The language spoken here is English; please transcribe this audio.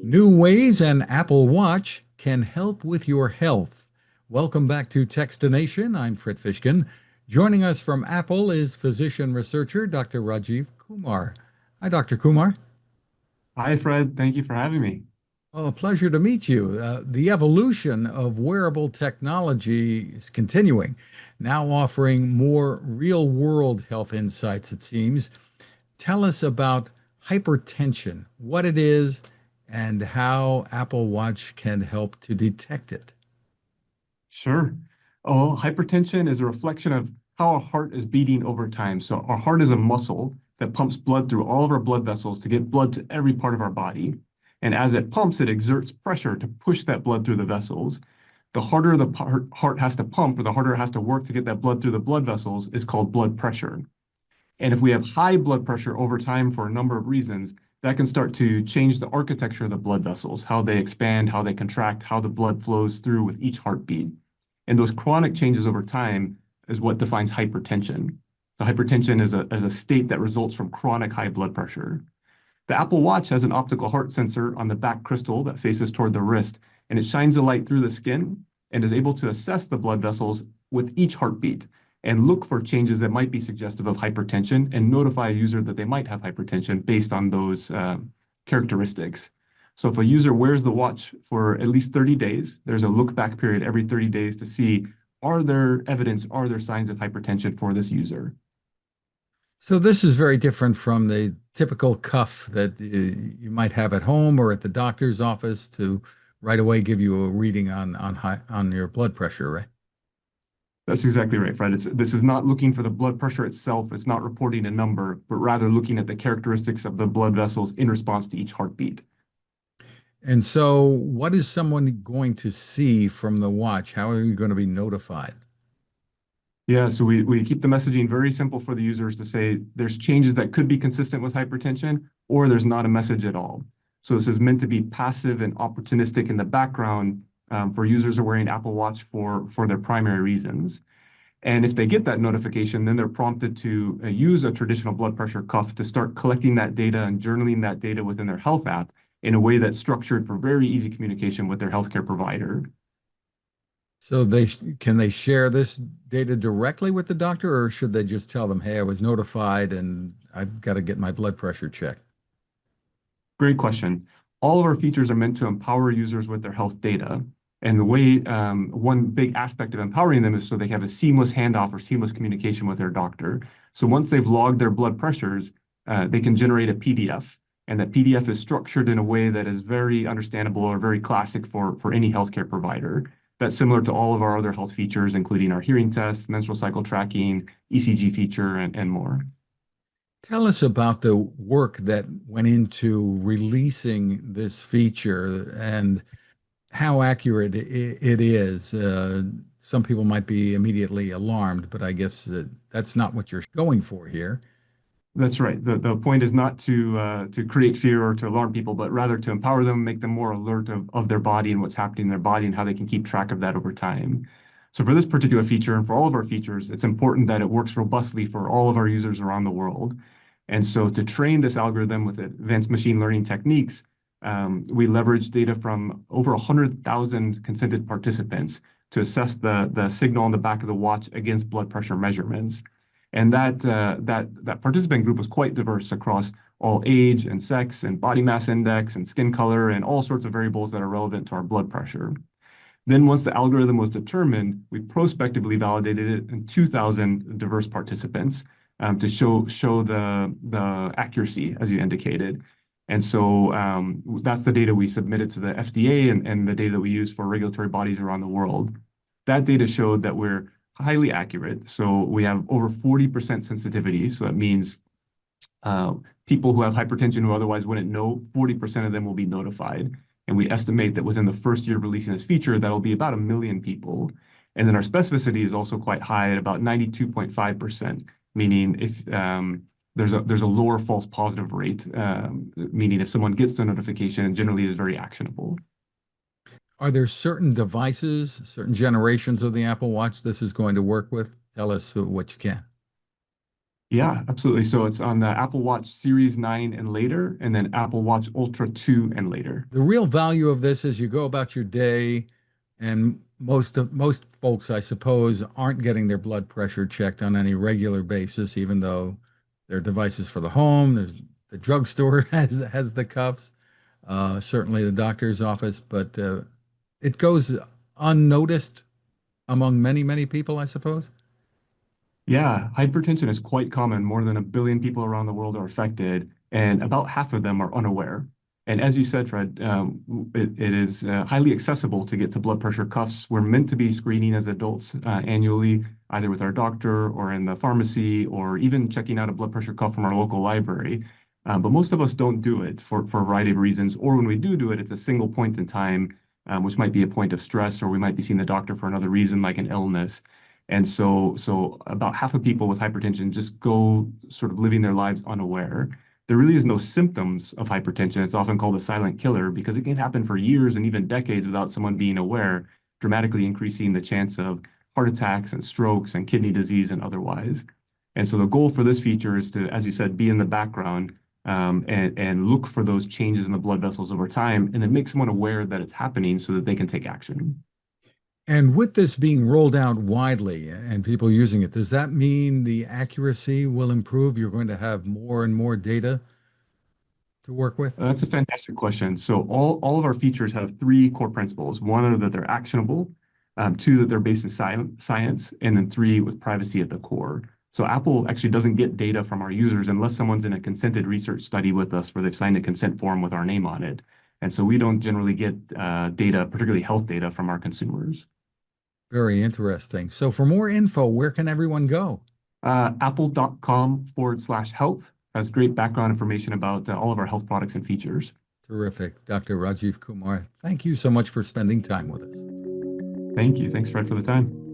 New ways an Apple Watch can help with your health. Welcome back to Techstination. I'm Fred Fishkin. Joining us from Apple is physician researcher Dr. Rajiv Kumar. Hi, Dr. Kumar. Hi, Fred. Thank you for having me. Oh, a pleasure to meet you. The evolution of wearable technology is continuing, now offering more real world health insights, it seems. Tell us about hypertension, what it is, and how Apple Watch can help to detect it. Sure. Oh, hypertension is a reflection of how our heart is beating over time. So our heart is a muscle that pumps blood through all of our blood vessels to get blood to every part of our body. And as it pumps, it exerts pressure to push that blood through the vessels. The harder the heart has to pump, or the harder it has to work to get that blood through the blood vessels, is called blood pressure. And if we have high blood pressure over time for a number of reasons, that can start to change the architecture of the blood vessels, how they expand, how they contract, how the blood flows through with each heartbeat. And those chronic changes over time is what defines hypertension. So hypertension is a state that results from chronic high blood pressure. The Apple Watch has an optical heart sensor on the back crystal that faces toward the wrist, and it shines a light through the skin and is able to assess the blood vessels with each heartbeat and look for changes that might be suggestive of hypertension and notify a user that they might have hypertension based on those characteristics. So if a user wears the watch for at least 30 days, there's a look back period every 30 days to see, are there evidence, are there signs of hypertension for this user? So this is very different from the typical cuff that you might have at home or at the doctor's office to right away give you a reading on your blood pressure, right? That's exactly right, Fred. This is not looking for the blood pressure itself. It's not reporting a number, but rather looking at the characteristics of the blood vessels in response to each heartbeat. And so what is someone going to see from the watch? How are you going to be notified? Yeah, so we keep the messaging very simple for the users to say there's changes that could be consistent with hypertension, or there's not a message at all. So this is meant to be passive and opportunistic in the background for users who are wearing Apple Watch for their primary reasons. And if they get that notification, then they're prompted to use a traditional blood pressure cuff to start collecting that data and journaling that data within their health app in a way that's structured for very easy communication with their healthcare provider. So can they share this data directly with the doctor, or should they just tell them, "Hey, I was notified and I've got to get my blood pressure checked"? Great question. All of our features are meant to empower users with their health data. And the way one big aspect of empowering them is so they have a seamless handoff or seamless communication with their doctor. So once they've logged their blood pressures, they can generate a PDF. And that PDF is structured in a way that is very understandable or very classic for any healthcare provider. That's similar to all of our other health features, including our hearing tests, menstrual cycle tracking, ECG feature, and more. Tell us about the work that went into releasing this feature and how accurate it is. Some people might be immediately alarmed, but I guess that's not what you're going for here. That's right. The point is not to create fear or to alarm people, but rather to empower them, make them more alert of their body and what's happening in their body and how they can keep track of that over time. So for this particular feature and for all of our features, it's important that it works robustly for all of our users around the world. And so to train this algorithm with advanced machine learning techniques, we leverage data from over 100,000 consented participants to assess the signal on the back of the watch against blood pressure measurements. And that participant group was quite diverse across all age and sex and body mass index and skin color and all sorts of variables that are relevant to our blood pressure. Then once the algorithm was determined, we prospectively validated it in 2,000 diverse participants to show the accuracy, as you indicated. And so that's the data we submitted to the FDA and the data that we use for regulatory bodies around the world. That data showed that we're highly accurate. So we have over 40% sensitivity. So that means people who have hypertension who otherwise wouldn't know, 40% of them will be notified. And we estimate that within the first year of releasing this feature, that'll be about 1 million people. And then our specificity is also quite high at about 92.5%, meaning if there's a lower false positive rate, meaning if someone gets the notification, it generally is very actionable. Are there certain devices, certain generations of the Apple Watch this is going to work with? Tell us what you can. Yeah, absolutely. So it's on the Apple Watch Series 9 and later, and then Apple Watch Ultra 2 and later. The real value of this is you go about your day, and most folks, I suppose, aren't getting their blood pressure checked on any regular basis, even though there are devices for the home. There's the drugstore has the cuffs, certainly the doctor's office, but it goes unnoticed among many people, I suppose. Yeah, hypertension is quite common. More than 1 billion people around the world are affected, and about half of them are unaware. And as you said, Fred, it is highly accessible to get to blood pressure cuffs. We're meant to be screening as adults annually, either with our doctor or in the pharmacy, or even checking out a blood pressure cuff from our local library. But most of us don't do it for a variety of reasons. Or when we do it, it's a single point in time, which might be a point of stress, or we might be seeing the doctor for another reason, like an illness. And so about half of people with hypertension just go sort of living their lives unaware. There really is no symptoms of hypertension. It's often called a silent killer because it can happen for years and even decades without someone being aware, dramatically increasing the chance of heart attacks and strokes and kidney disease and otherwise. And so the goal for this feature is to, as you said, be in the background, and look for those changes in the blood vessels over time, and then make someone aware that it's happening so that they can take action. And with this being rolled out widely and people using it, does that mean the accuracy will improve? You're going to have more and more data to work with? That's a fantastic question. So all of our features have three core principles. One are that they're actionable, two, that they're based in science, and then three, with privacy at the core. So Apple actually doesn't get data from our users unless someone's in a consented research study with us where they've signed a consent form with our name on it. And so we don't generally get data, particularly health data, from our consumers. Very interesting. So for more info, where can everyone go? Apple.com/health has great background information about all of our health products and features. Terrific. Dr. Rajiv Kumar, thank you so much for spending time with us. Thank you. Thanks, Fred, for the time.